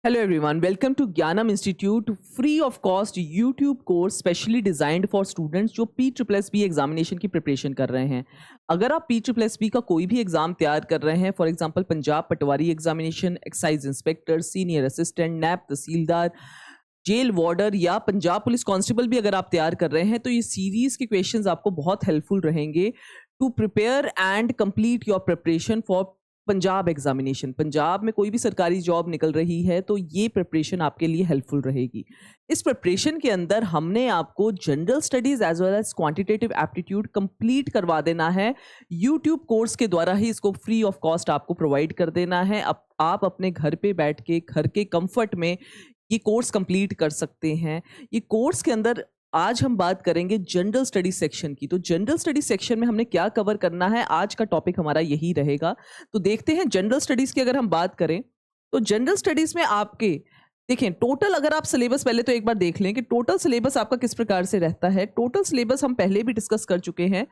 Hello everyone, welcome to Gyanam Institute, free of cost YouTube course specially designed for students जो PSSB examination की preparation कर रहे हैं। अगर आप PSSB का कोई भी एग्जाम तैयार कर रहे हैं, for example Punjab patwari examination, excise inspector, senior assistant, naib tehsildar, jail warder या पंजाब पुलिस कांस्टेबल भी अगर आप तैयार कर रहे हैं, तो ये सीरीज के क्वेश्चंस आपको बहुत हेल्पफुल रहेंगे to prepare and complete your preparation for Punjab examination. Punjab में कोई भी सरकारी जॉब निकल रही है तो ये प्रिपरेशन आपके लिए हेल्पफुल रहेगी। इस प्रिपरेशन के अंदर हमने आपको general studies as well as quantitative aptitude complete करवा देना है। यूट्यूब कोर्स के द्वारा ही इसको फ्री ऑफ कॉस्ट आपको प्रोवाइड कर देना है। अब आप अपने घर पे बैठ के घर के कंफर्ट में ये कोर्स कंप्लीट कर सकते हैं। ये कोर्स के अंदर आज हम बात करेंगे जनरल स्टडी सेक्शन की। तो जनरल स्टडी सेक्शन में हमने क्या कवर करना है, आज का टॉपिक हमारा यही रहेगा। तो देखते हैं जनरल स्टडीज की अगर हम बात करें तो जनरल स्टडीज में आपके देखें टोटल, अगर आप सिलेबस पहले तो एक बार देख लें कि टोटल सिलेबस आपका किस प्रकार से रहता है। टोटल सिलेबस हम पहले भी डिस्कस कर चुके हैं।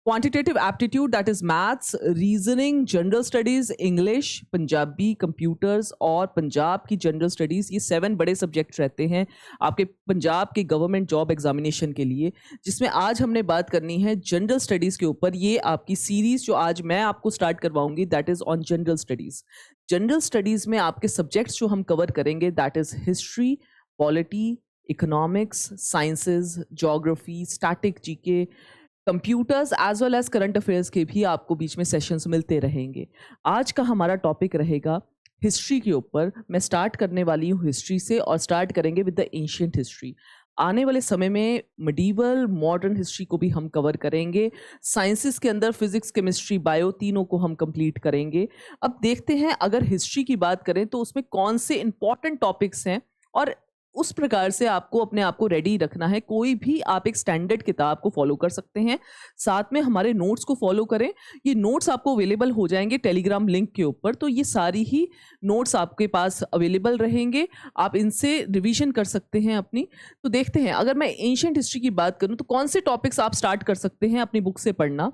Quantitative aptitude that is maths, reasoning, general studies, English, Punjabi, computers और पंजाब की जनरल स्टडीज, ये 7 बड़े सब्जेक्ट रहते हैं आपके पंजाब के गवर्नमेंट जॉब एग्जामिनेशन के लिए, जिसमें आज हमने बात करनी है जनरल स्टडीज के ऊपर। ये आपकी सीरीज जो आज मैं आपको स्टार्ट करवाऊंगी that is on general studies. General studies में आपके सब्जेक्ट्स जो हम कवर करेंगे that is history, polity, economics, sciences, geography, static, GK, computers as well as current affairs के भी आपको बीच में सेशंस मिलते रहेंगे। आज का हमारा टॉपिक रहेगा हिस्ट्री के ऊपर। मैं स्टार्ट करने वाली हूँ हिस्ट्री से और स्टार्ट करेंगे विद द एंशिएंट हिस्ट्री। आने वाले समय में मिडीवल, मॉडर्न हिस्ट्री को भी हम कवर करेंगे। साइंसेस के अंदर फिजिक्स, केमिस्ट्री, बायो, तीनों को हम कंप्लीट करेंगे। अब देखते हैं अगर हिस्ट्री की बात करें तो उसमें कौन से इंपॉर्टेंट टॉपिक्स हैं और उस प्रकार से आपको अपने आप को रेडी रखना है। कोई भी आप एक स्टैंडर्ड किताब को फॉलो कर सकते हैं, साथ में हमारे नोट्स को फॉलो करें। ये नोट्स आपको अवेलेबल हो जाएंगे टेलीग्राम लिंक के ऊपर, तो ये सारी ही नोट्स आपके पास अवेलेबल रहेंगे, आप इनसे रिवीजन कर सकते हैं अपनी। तो देखते हैं अगर मैं एंशिएंट हिस्ट्री की बात करूं तो कौन से टॉपिक्स आप स्टार्ट कर सकते हैं अपनी बुक से पढ़ना।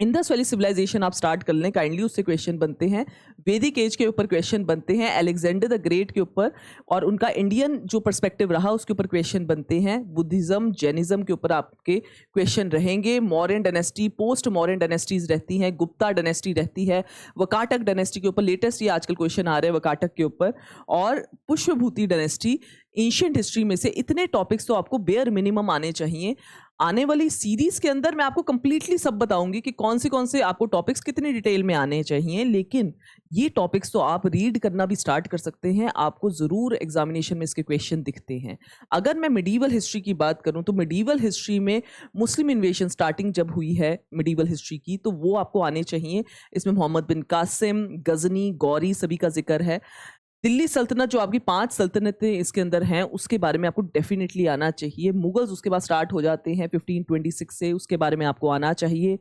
इंडस वैली सिविलाइजेशन आप स्टार्ट कर लें, काइंडली उससे क्वेश्चन बनते हैं। वैदिक एज के ऊपर क्वेश्चन बनते हैं, अलेक्जेंडर द ग्रेट के ऊपर और उनका इंडियन जो पर्सपेक्टिव रहा उसके ऊपर क्वेश्चन बनते हैं। बुद्धिज्म, जैनिज्म के ऊपर आपके क्वेश्चन रहेंगे। Mauryan dynasty, post Mauryan dynasties रहती हैं, गुप्ता डायनेस्टी रहती है, वकाटक डायनेस्टी के ऊपर लेटेस्ट ये आजकल क्वेश्चन आ रहे हैं वकाटक के ऊपर, और पुष्पभूति डायनेस्टी। एंशिएंट हिस्ट्री में से इतने टॉपिक्स तो आपको बेयर मिनिमम आने चाहिए। आने वाली सीरीज के अंदर मैं आपको कंप्लीटली सब बताऊंगी कि कौन से आपको टॉपिक्स कितने डिटेल में आने चाहिए, लेकिन ये टॉपिक्स तो आप रीड करना भी स्टार्ट कर सकते हैं। आपको जरूर एग्जामिनेशन में इसके क्वेश्चन दिखते हैं। अगर मैं मिडीवल हिस्ट्री की बात करूं तो मिडीवल हिस्ट्री में मुस्लिम इन्वेशन स्टार्टिंग जब हुई है मिडीवल हिस्ट्री की, तो वो आपको आने चाहिए। इसमें मोहम्मद बिन कासिम, गजनी, गौरी सभी का जिक्र है। दिल्ली सल्तनत जो आपकी 5 सल्तनतें इसके अंदर हैं उसके बारे में आपको डेफिनेटली आना चाहिए। मुगल्स उसके बाद स्टार्ट हो जाते हैं 1526 से, उसके बारे में आपको आना चाहिए।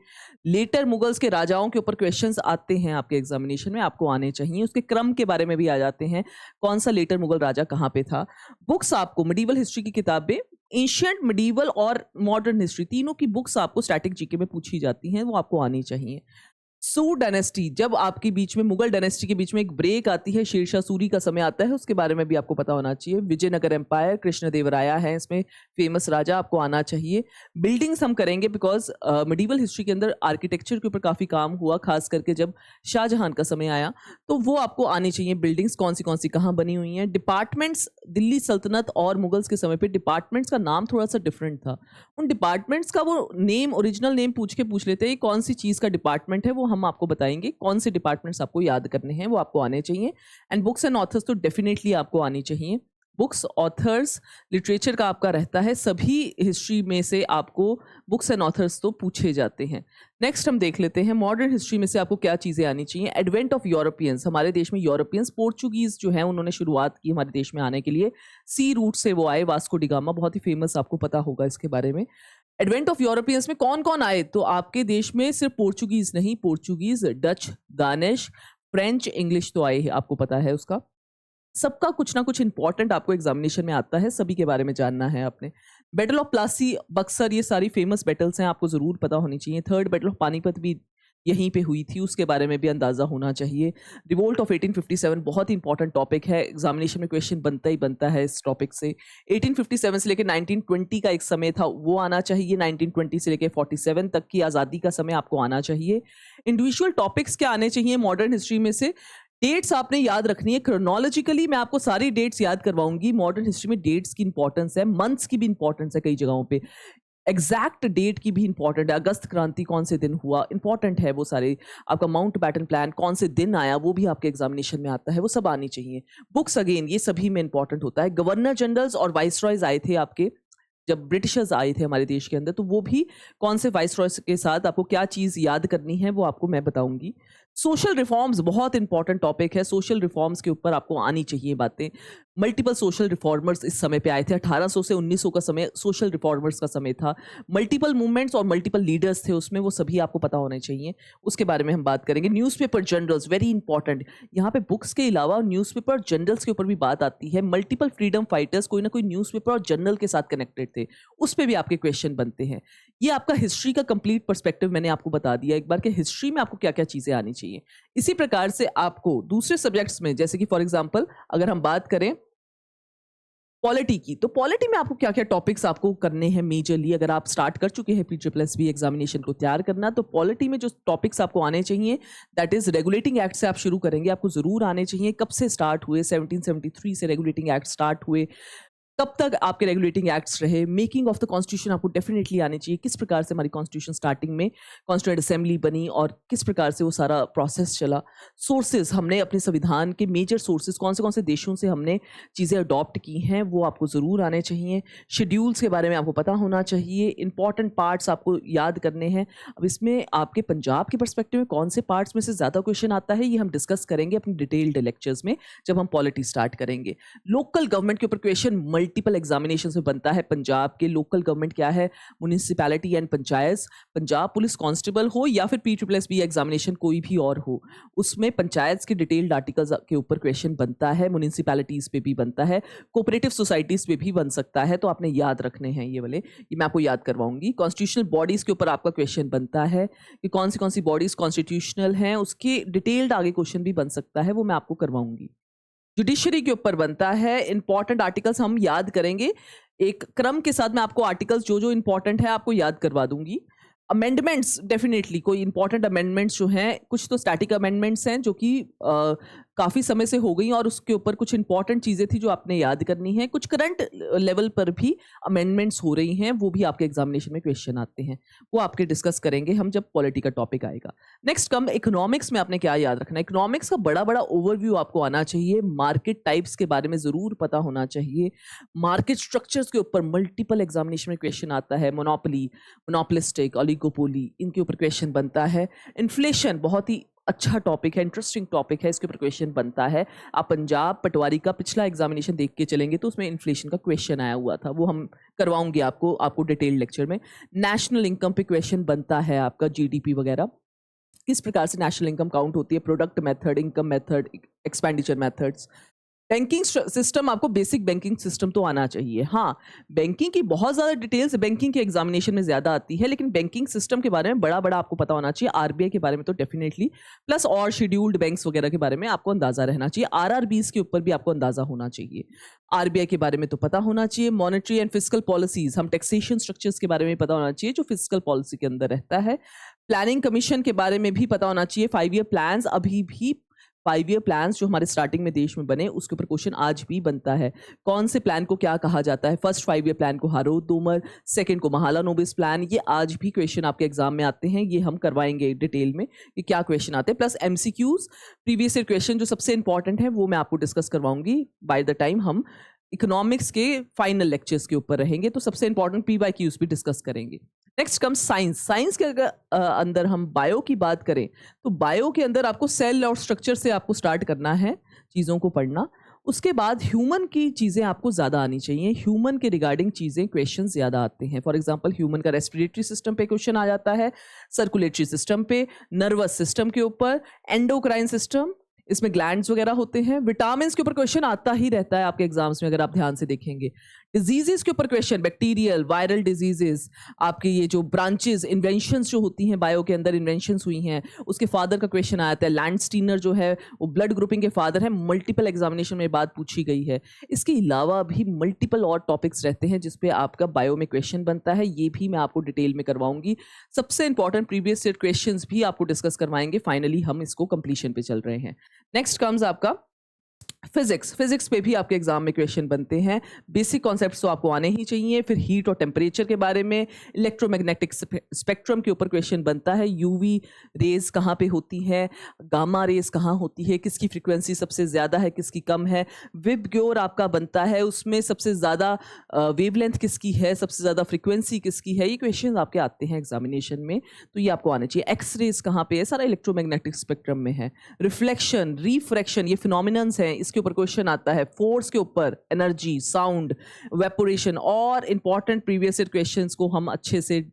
लेटर मुगल्स के राजाओं के ऊपर क्वेश्चंस आते हैं आपके एग्जामिनेशन में, आपको आने चाहिए। उसके क्रम के बारे में भी आ जाते हैं, कौन सा लेटर मुगल राजा कहाँ पे था। बुक्स आपको मिडीवल हिस्ट्री की किताबें, एंशिएंट, मिडीवल और मॉडर्न हिस्ट्री, तीनों की बुक्स आपको स्टैटिक जीके में पूछी जाती हैं, वो आपको आनी चाहिए। सू डायनेस्टी, जब आपके बीच में मुगल डायनेस्टी के बीच में एक ब्रेक आती है, शेरशाह सूरी का समय आता है, उसके बारे में भी आपको पता होना चाहिए। विजयनगर एम्पायर, कृष्णदेवराया है इसमें फेमस राजा, आपको आना चाहिए। बिल्डिंग्स हम करेंगे बिकॉज मिडीवल हिस्ट्री के अंदर आर्किटेक्चर के ऊपर काफ़ी काम हुआ, खास करके जब शाहजहां का समय आया, तो वो आपको आनी चाहिए। बिल्डिंग्स कौन सी कहाँ बनी हुई हैं। डिपार्टमेंट्स, दिल्ली सल्तनत और मुगल्स के समय पर डिपार्टमेंट्स का नाम थोड़ा सा डिफरेंट था। उन डिपार्टमेंट्स का वो नेम, ओरिजिनल नेम पूछ लेते हैं कौन सी चीज़ का डिपार्टमेंट है, वो हम आपको बताएंगे। कौन से डिपार्टमेंट्स आपको याद करने हैं वो आपको आने चाहिए। एंड बुक्स एंड ऑथर्स तो डेफिनेटली आपको आनी चाहिए। बुक्स, ऑथर्स, लिटरेचर का आपका रहता है, सभी हिस्ट्री में से आपको बुक्स एंड ऑथर्स तो पूछे जाते हैं। नेक्स्ट हम देख लेते हैं मॉडर्न हिस्ट्री में से आपको क्या चीज़ें आनी चाहिए। एडवेंट ऑफ यूरोपियंस, हमारे देश में यूरोपियंस, पोर्चुगीज जो हैं उन्होंने शुरुआत की हमारे देश में आने के लिए, सी रूट से वो आए, वास्को डी गामा, बहुत ही फेमस, आपको पता होगा इसके बारे में। एडवेंट ऑफ यूरोपियंस में कौन कौन आए, तो आपके देश में सिर्फ पोर्चुगीज नहीं, Portuguese, Dutch, Danish, French, English तो आए, आपको पता है उसका। सबका कुछ ना कुछ इंपॉर्टेंट आपको एग्जामिनेशन में आता है, सभी के बारे में जानना है आपने। बैटल ऑफ प्लासी, बक्सर, ये सारी फेमस बैटल्स हैं, आपको जरूर पता होनी चाहिए। थर्ड बैटल ऑफ पानीपत भी यहीं पे हुई थी, उसके बारे में भी अंदाज़ा होना चाहिए। रिवोल्ट ऑफ 1857 बहुत ही इंपॉर्टेंट टॉपिक है, एग्जामिनेशन में क्वेश्चन बनता ही बनता है इस टॉपिक से। 1857 से लेकर 1920 का एक समय था, वो आना चाहिए। 1920 से लेकर 47 तक की आज़ादी का समय आपको आना चाहिए। इंडिविजुअल टॉपिक्स क्या आने चाहिए मॉडर्न हिस्ट्री में से? डेट्स आपने याद रखनी है क्रोनोलॉजिकली, मैं आपको सारी डेट्स याद करवाऊंगी। मॉडर्न हिस्ट्री में डेट्स की इंपॉर्टेंस है, मंथ्स की भी इंपॉर्टेंस है कई जगहों पे, एग्जैक्ट डेट की भी इंपॉर्टेंट है। अगस्त क्रांति कौन से दिन हुआ, इंपॉर्टेंट है वो सारे। आपका माउंट बैटन प्लान कौन से दिन आया, वो भी आपके एग्जामिनेशन में आता है, वो सब आनी चाहिए। बुक्स अगेन ये सभी में इंपॉर्टेंट होता है। गवर्नर जनरल्स और वाइसरॉयज आए थे आपके, जब ब्रिटिशर्स आए थे हमारे देश के अंदर, तो वो भी कौन से वाइसरॉय के साथ आपको क्या चीज़ याद करनी है वो आपको मैं बताऊंगी। सोशल रिफॉर्म्स बहुत इंपॉर्टेंट टॉपिक है, सोशल रिफॉर्म्स के ऊपर आपको आनी चाहिए बातें। मल्टीपल सोशल रिफॉर्मर्स इस समय पे आए थे, 1800 से 1900 का समय सोशल रिफॉर्मर्स का समय था। मल्टीपल मूवमेंट्स और मल्टीपल लीडर्स थे उसमें, वो सभी आपको पता होने चाहिए, उसके बारे में हम बात करेंगे। न्यूज़पेपर जनरल्स वेरी इंपॉर्टेंट, यहाँ पे बुक्स के अलावा न्यूज़पेपर जनरल्स के ऊपर भी बात आती है। मल्टीपल फ्रीडम फाइटर्स कोई ना कोई न्यूज़पेपर और जर्नल के साथ कनेक्टेड थे, उस पर भी आपके क्वेश्चन बनते हैं। ये आपका हिस्ट्री का कंप्लीट पर्सपेक्टिव मैंने आपको बता दिया एक बार कि हिस्ट्री में आपको क्या क्या चीज़ें आनी चाहिए। इसी प्रकार से आपको दूसरे सब्जेक्ट्स में, जैसे कि फॉर एग्जांपल अगर हम बात करें पॉलिटी की, तो पॉलिटी में आपको क्या क्या टॉपिक्स आपको करने हैं मेजरली। अगर आप स्टार्ट कर चुके हैं PSSB एग्जामिनेशन को तैयार करना, तो पॉलिटी में जो टॉपिक्स आपको आने चाहिए, दैट इज रेगुलेटिंग एक्ट से आप शुरू करेंगे, आपको जरूर आने चाहिए। कब से स्टार्ट हुए? 1773 से रेगुलेटिंग एक्ट स्टार्ट हुए, कब तक आपके रेगुलेटिंग एक्ट्स रहे। मेकिंग ऑफ द कॉन्स्टिट्यूशन आपको डेफिनेटली आनी चाहिए, किस प्रकार से हमारी कॉन्स्टिट्यूशन स्टार्टिंग में कॉन्स्टिट्यूएंट असेंबली बनी और किस प्रकार से वो सारा प्रोसेस चला। सोर्सेज, हमने अपने संविधान के मेजर सोर्सेज कौन से देशों से हमने चीज़ें अडॉप्ट की हैं, वो आपको ज़रूर आने चाहिए। शेड्यूल्स के बारे में आपको पता होना चाहिए, इंपॉर्टेंट पार्ट्स आपको याद करने हैं। अब इसमें आपके पंजाब के परस्पेक्टिव में कौन से पार्ट्स में से ज़्यादा क्वेश्चन आता है, ये हम डिस्कस करेंगे अपने डिटेल्ड लेक्चर्स में जब हम पॉलिटी स्टार्ट करेंगे। लोकल गवर्नमेंट के ऊपर क्वेश्चन मल्टीपल एग्जामिनेशन में बनता है। पंजाब के लोकल गवर्नमेंट क्या है, municipality and panchayat. Punjab police constable हो या फिर PSSB एग्जामिनेशन कोई भी और हो, उसमें पंचायत के डिटेल्ड आर्टिकल्स के ऊपर क्वेश्चन बनता है। म्युनिसिपैलिटीज पे भी बनता है, कोऑपरेटिव सोसाइटीज पे भी बन सकता है, तो आपने याद रखने हैं ये वाले, ये मैं आपको याद करवाऊंगी। कॉन्स्टिट्यूशनल बॉडीज के ऊपर आपका क्वेश्चन बनता है कि कौन सी बॉडीज कॉन्स्टिट्यूशनल हैं, उसके डिटेल्ड आगे क्वेश्चन भी बन सकता है, वो मैं आपको करवाऊंगी। जुडिशरी के ऊपर बनता है, इंपॉर्टेंट आर्टिकल्स हम याद करेंगे एक क्रम के साथ। मैं आपको आर्टिकल्स जो जो इंपॉर्टेंट है आपको याद करवा दूंगी। अमेंडमेंट्स, डेफिनेटली कोई इंपॉर्टेंट अमेंडमेंट्स जो हैं, कुछ तो स्टैटिक अमेंडमेंट्स हैं जो कि काफ़ी समय से हो गई और उसके ऊपर कुछ इंपॉर्टेंट चीज़ें थी जो आपने याद करनी है। कुछ करंट लेवल पर भी अमेंडमेंट्स हो रही हैं, वो भी आपके एग्जामिनेशन में क्वेश्चन आते हैं, वो आपके डिस्कस करेंगे हम जब पॉलिटी का टॉपिक आएगा। नेक्स्ट कम इकोनॉमिक्स में आपने क्या याद रखना है। इकोनॉमिक्स का बड़ा बड़ा ओवरव्यू आपको आना चाहिए, मार्केट टाइप्स के बारे में ज़रूर पता होना चाहिए। मार्केट स्ट्रक्चर्स के ऊपर मल्टीपल एग्जामिनेशन में क्वेश्चन आता है। मोनोपोली, मोनोपोलिस्टिक, ओलिगोपोली, इनके ऊपर क्वेश्चन बनता है। इन्फ्लेशन बहुत ही अच्छा टॉपिक है, इंटरेस्टिंग टॉपिक है, इसके ऊपर क्वेश्चन बनता है। आप पंजाब पटवारी का पिछला एग्जामिनेशन देख के चलेंगे तो उसमें इन्फ्लेशन का क्वेश्चन आया हुआ था, वो हम करवाऊंगे आपको डिटेल्ड लेक्चर में। नेशनल इनकम पे क्वेश्चन बनता है आपका, GDP वगैरह, किस प्रकार से नेशनल इनकम काउंट होती है, product method, income method, expenditure methods. Banking system, आपको बेसिक बैंकिंग सिस्टम तो आना चाहिए। हाँ, बैंकिंग की बहुत ज़्यादा डिटेल्स बैंकिंग के एग्जामिनेशन में ज़्यादा आती है, लेकिन बैंकिंग सिस्टम के बारे में बड़ा बड़ा आपको पता होना चाहिए। RBI के बारे में तो डेफिनेटली, प्लस और शेड्यूल्ड बैंक्स वगैरह के बारे में आपको अंदाज़ा रहना चाहिए। RRBs के ऊपर भी आपको अंदाज़ा होना चाहिए। RBI के बारे में तो पता होना चाहिए। मॉनेटरी एंड फिजिकल पॉलिसीज, हम टैक्सेशन स्ट्रक्चर्स के बारे में पता होना चाहिए जो फिजिकल पॉलिसी के अंदर रहता है। प्लानिंग कमीशन के बारे में भी पता होना चाहिए। 5 ईयर प्लान्स, अभी भी 5 ईयर प्लान्स जो हमारे स्टार्टिंग में देश में बने, उसके ऊपर क्वेश्चन आज भी बनता है। कौन से प्लान को क्या कहा जाता है? फर्स्ट 5 ईयर प्लान को हारो तोमर, सेकंड को महालानोबिस प्लान, ये आज भी क्वेश्चन आपके एग्जाम में आते हैं। ये हम करवाएंगे डिटेल में कि क्या क्वेश्चन आते हैं, plus MCQs, previous year question जो सबसे इंपॉर्टेंट है वो मैं आपको डिस्कस करवाऊंगी बाय द टाइम हम इकोनॉमिक्स के फाइनल लेक्चर्स के ऊपर रहेंगे, तो सबसे इंपॉर्टेंट PYQs भी डिस्कस करेंगे। Next come science. साइंस के अगर अंदर हम बायो की बात करें तो बायो के अंदर आपको सेल और स्ट्रक्चर से आपको स्टार्ट करना है चीज़ों को पढ़ना। उसके बाद ह्यूमन की चीज़ें आपको ज़्यादा आनी चाहिए। ह्यूमन के रिगार्डिंग चीज़ें क्वेश्चन ज़्यादा आते हैं। फॉर एग्जांपल ह्यूमन का रेस्पिरेटरी सिस्टम पे क्वेश्चन आ जाता है, सर्कुलेटरी सिस्टम पे, नर्वस सिस्टम के ऊपर, एंडोक्राइन सिस्टम, इसमें ग्लैंड्स वगैरह होते हैं। विटामिन्स के ऊपर क्वेश्चन आता ही रहता है आपके एग्जाम्स में, अगर आप ध्यान से देखेंगे। डिजीजेस के ऊपर क्वेश्चन, बैक्टीरियल, वायरल डिजीजेस, आपके ये जो ब्रांचेस, इन्वेंशंस जो होती हैं बायो के अंदर, इन्वेंशंस हुई हैं, उसके फादर का क्वेश्चन आया था। लैंडस्टीनर जो है वो ब्लड ग्रुपिंग के फादर है, मल्टीपल एग्जामिनेशन में बात पूछी गई है। इसके अलावा भी मल्टीपल और टॉपिक्स रहते हैं जिसपे आपका बायो में क्वेश्चन बनता है, ये भी मैं आपको डिटेल में करवाऊंगी। सबसे इंपॉर्टेंट प्रीवियस ईयर क्वेश्चंस भी आपको डिस्कस करवाएंगे। फाइनली हम इसको कंप्लीशन पे चल रहे हैं। नेक्स्ट कम्स आपका फिजिक्स पे भी आपके एग्जाम में क्वेश्चन बनते हैं। बेसिक कॉन्सेप्ट्स तो आपको आने ही चाहिए। फिर हीट और टेम्परेचर के बारे में, इलेक्ट्रोमैग्नेटिक स्पेक्ट्रम के ऊपर क्वेश्चन बनता है। यूवी रेज कहाँ पे होती है, गामा रेज कहाँ होती है, किसकी फ्रीक्वेंसी सबसे ज़्यादा है, किसकी कम है। विबग्योर आपका बनता है, उसमें सबसे ज़्यादा वेवलेंथ किसकी है, सबसे ज़्यादा फ्रीक्वेंसी किसकी है। ये क्वेश्चन आपके आते हैं एग्जामिनेशन में, तो ये आपको आने चाहिए। एक्स रेज कहाँ पे है, सारा इलेक्ट्रोमैग्नेटिक स्पेक्ट्रम में है। रिफ्लेक्शन, रिफ्रैक्शन, ये फिनोमिनन्स हैं, इसके ऊपर क्वेश्चन आता है। फोर्स के ऊपर, एनर्जी, साउंड, वेपोरेशन और इंपॉर्टेंट प्रीवियस ईयर क्वेश्चंस को हम अच्छे से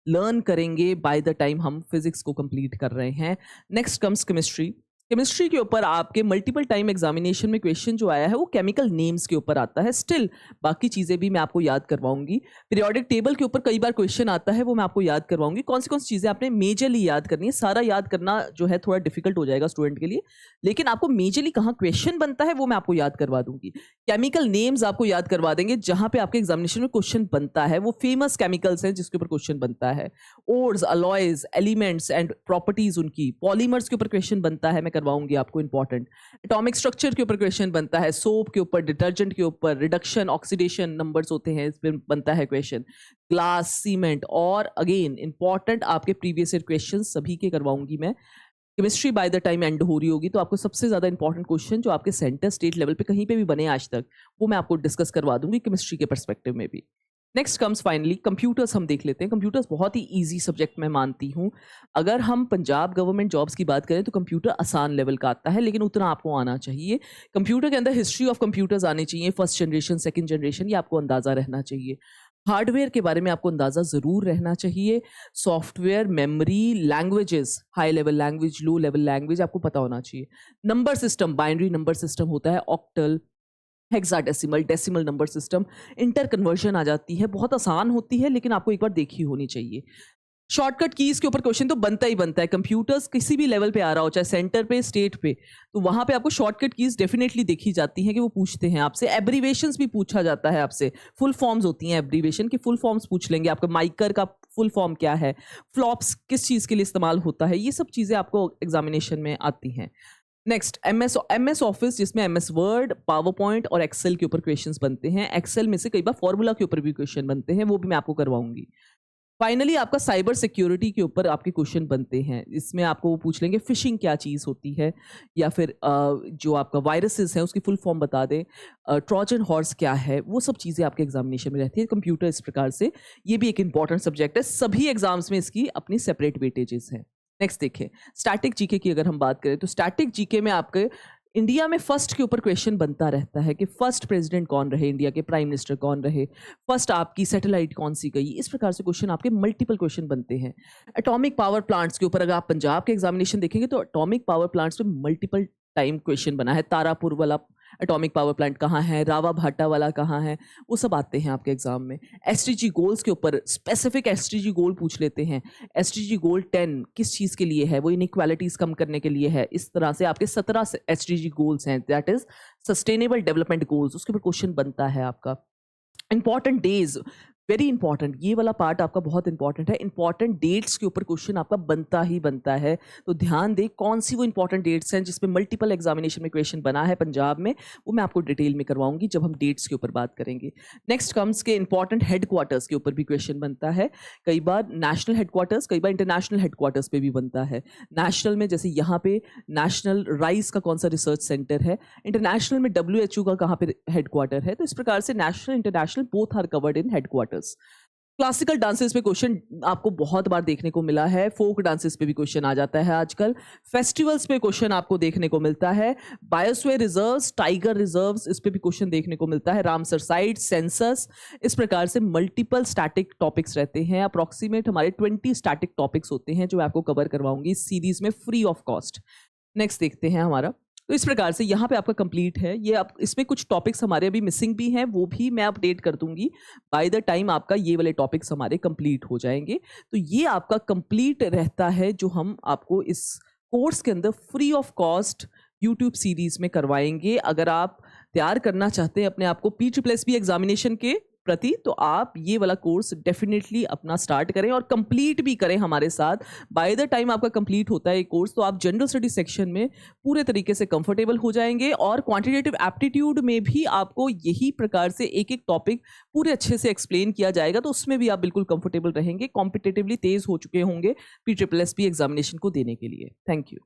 लर्न करेंगे बाय द टाइम हम फिजिक्स को कंप्लीट कर रहे हैं। Next comes chemistry. केमिस्ट्री के ऊपर आपके मल्टीपल टाइम एग्जामिनेशन में क्वेश्चन जो आया है वो केमिकल नेम्स के ऊपर आता है। स्टिल बाकी चीज़ें भी मैं आपको याद करवाऊंगी। पीरियोडिक टेबल के ऊपर कई बार क्वेश्चन आता है, वो मैं आपको याद करवाऊंगी। कौन सी चीज़ें आपने मेजरली याद करनी है। सारा याद करना जो है थोड़ा डिफिकल्ट हो जाएगा स्टूडेंट के लिए, लेकिन आपको मेजरली कहाँ क्वेश्चन बनता है वो मैं आपको याद करवा दूंगी। केमिकल नेम्स आपको याद करवा देंगे, जहाँ पे आपके एग्जामिनेशन में क्वेश्चन बनता है वो फेमस केमिकल्स हैं जिसके ऊपर क्वेश्चन बनता है। Ores, alloys, elements and properties उनकी। पॉलीमर्स के ऊपर क्वेश्चन बनता है, मैं करवाऊंगी आपको इंपॉर्टेंट। एटॉमिक स्ट्रक्चर के ऊपर क्वेश्चन बनता है। सोप के ऊपर, डिटर्जेंट के ऊपर, रिडक्शन, ऑक्सीडेशन नंबर्स होते हैं, इस पर बनता है क्वेश्चन। ग्लास, सीमेंट और अगेन इंपॉर्टेंट आपके प्रीवियस ईयर क्वेश्चन सभी के करवाऊंगी मैं। Chemistry by the time and हो रही होगी तो आपको सबसे ज़्यादा इंपॉर्टेंट क्वेश्चन जो आपके सेंटर स्टेट लेवल पे कहीं पे भी बने आज तक, वो मैं आपको डिस्कस करवा दूंगी केमिस्ट्री के पर्सपेक्टिव में भी। Next comes finally computers. हम देख लेते हैं। कंप्यूटर्स बहुत ही इजी सब्जेक्ट मैं मानती हूँ। अगर हम पंजाब गवर्नमेंट जॉब्स की बात करें तो कंप्यूटर आसान लेवल का आता है, लेकिन उतना आपको आना चाहिए। कंप्यूटर के अंदर हिस्ट्री ऑफ कंप्यूटर्स आने चाहिए, फर्स्ट जनरेशन, सेकंड जनरेशन, ये आपको अंदाज़ा रहना चाहिए। हार्डवेयर के बारे में आपको अंदाज़ा ज़रूर रहना चाहिए। Software, memory, languages, high level language, low level language आपको पता होना चाहिए। Number system, binary number system होता है, octal, hexadecimal, decimal number system, inter conversion आ जाती है। बहुत आसान होती है लेकिन आपको एक बार देखी होनी चाहिए। शॉर्टकट कीज के ऊपर क्वेश्चन तो बनता ही बनता है। कंप्यूटर्स किसी भी लेवल पे आ रहा हो, चाहे सेंटर पे, स्टेट पे, तो वहां पे आपको शॉर्टकट कीज डेफिनेटली देखी जाती हैं कि वो पूछते हैं आपसे। एब्रीवेशंस भी पूछा जाता है आपसे। फुल फॉर्म्स होती हैं एब्रीवेशन की, फुल फॉर्म्स पूछ लेंगे आपका। माइकर का फुल फॉर्म क्या है, फ्लॉप्स किस चीज़ के लिए इस्तेमाल होता है, ये सब चीज़ें आपको एग्जामिनेशन में आती हैं। नेक्स्ट एमएस ऑफिस, जिसमें एमएस वर्ड, पावर पॉइंट और एक्सेल के ऊपर क्वेश्चंस बनते हैं। एक्सेल में से कई बार फॉर्मूला के ऊपर भी क्वेश्चन बनते हैं, वो भी मैं आपको करवाऊंगी। फाइनली आपका साइबर सिक्योरिटी के ऊपर आपके क्वेश्चन बनते हैं। इसमें आपको वो पूछ लेंगे फिशिंग क्या चीज़ होती है, या फिर जो आपका वायरसेस हैं उसकी फुल फॉर्म बता दें। ट्रोजन हॉर्स क्या है, वो सब चीज़ें आपके एग्जामिनेशन में रहती है। कंप्यूटर इस प्रकार से ये भी एक इंपॉर्टेंट सब्जेक्ट है। सभी एग्जाम्स में इसकी अपनी सेपरेट वेटेजेस हैं। नेक्स्ट देखिए, स्टैटिक जीके की अगर हम बात करें तो स्टैटिक जीके में आपके इंडिया में फर्स्ट के ऊपर क्वेश्चन बनता रहता है कि फर्स्ट प्रेसिडेंट कौन रहे, इंडिया के प्राइम मिनिस्टर कौन रहे, फर्स्ट आपकी सैटेलाइट कौन सी गई। इस प्रकार से क्वेश्चन आपके मल्टीपल क्वेश्चन बनते हैं। एटॉमिक पावर प्लांट्स के ऊपर अगर आप पंजाब के एग्जामिनेशन देखेंगे तो एटॉमिक पावर प्लांट्स पे मल्टीपल टाइम क्वेश्चन बना है। तारापुर वाला एटॉमिक पावर प्लांट कहाँ है, रावा भाटा वाला कहाँ है, वो सब आते हैं आपके एग्जाम में। एसटीजी गोल्स के ऊपर स्पेसिफिक एसटीजी गोल पूछ लेते हैं। एसटीजी गोल 10 किस चीज़ के लिए है, वो इनइक्वालिटीज कम करने के लिए है। इस तरह से आपके 17 एसटीजी गोल्स हैं, that is sustainable development goals, उसके ऊपर क्वेश्चन बनता है आपका। इंपॉर्टेंट डेज, वेरी इंपॉर्टेंट, ये वाला पार्ट आपका बहुत इंपॉर्टेंट है। इंपॉर्टेंट डेट्स के ऊपर क्वेश्चन आपका बनता ही बनता है, तो ध्यान दें कौन सी वो इंपॉर्टेंट डेट्स हैं जिसमें मल्टीपल एग्जामिनेशन में क्वेश्चन बना है पंजाब में, वो मैं आपको डिटेल में करवाऊंगी जब हम डेट्स के ऊपर बात करेंगे। नेक्स्ट कम्स के इंपॉर्टेंट हेडक्वार्टर्स के ऊपर भी क्वेश्चन बनता है। कई बार नेशनल हेडक्वार्टर्स, कई बार इंटरनेशनल हेडक्वार्टर्स पे भी बनता है। नेशनल में जैसे यहाँ पे नेशनल राइस का कौन सा रिसर्च सेंटर है, इंटरनेशनल में WHO का कहाँ पे हेडक्वार्टर है। तो इस प्रकार से national international both are covered in headquarters. Classical dances पे क्वेश्चन आपको बहुत बार देखने को मिला है। फोक डांसेस पे भी क्वेश्चन आ जाता है आजकल। फेस्टिवल्स पे क्वेश्चन आपको देखने को मिलता है। बायोस्फीयर रिजर्व्स, टाइगर रिजर्व्स, इस पे भी क्वेश्चन देखने को मिलता है। रामसर साइट, सेंसस, इस प्रकार से मल्टीपल स्टैटिक टॉपिक्स रहते हैं। अप्रॉक्सीमेट हमारे 20 स्टैटिक टॉपिक्स होते हैं जो मैं आपको कवर करवाऊंगी इस सीरीज में फ्री ऑफ कॉस्ट। नेक्स्ट देखते हैं हमारा तो इस प्रकार से यहाँ पे आपका कंप्लीट है ये। आप इसमें कुछ टॉपिक्स हमारे अभी मिसिंग भी हैं, वो भी मैं अपडेट कर दूंगी बाय द टाइम आपका ये वाले टॉपिक्स हमारे कंप्लीट हो जाएंगे। तो ये आपका कंप्लीट रहता है जो हम आपको इस कोर्स के अंदर free of cost YouTube series में करवाएंगे। अगर आप तैयार करना चाहते हैं अपने आप को PSSB एग्जामिनेशन के प्रति, तो आप ये वाला कोर्स डेफिनेटली अपना स्टार्ट करें और कंप्लीट भी करें हमारे साथ। बाय द टाइम आपका कंप्लीट होता है ये कोर्स, तो आप जनरल स्टडी सेक्शन में पूरे तरीके से कंफर्टेबल हो जाएंगे और क्वांटिटेटिव एप्टीट्यूड में भी आपको यही प्रकार से एक एक टॉपिक पूरे अच्छे से एक्सप्लेन किया जाएगा, तो उसमें भी आप बिल्कुल कंफर्टेबल रहेंगे, कॉम्पिटेटिवली तेज हो चुके होंगे PSSB एग्जामिनेशन को देने के लिए। Thank you.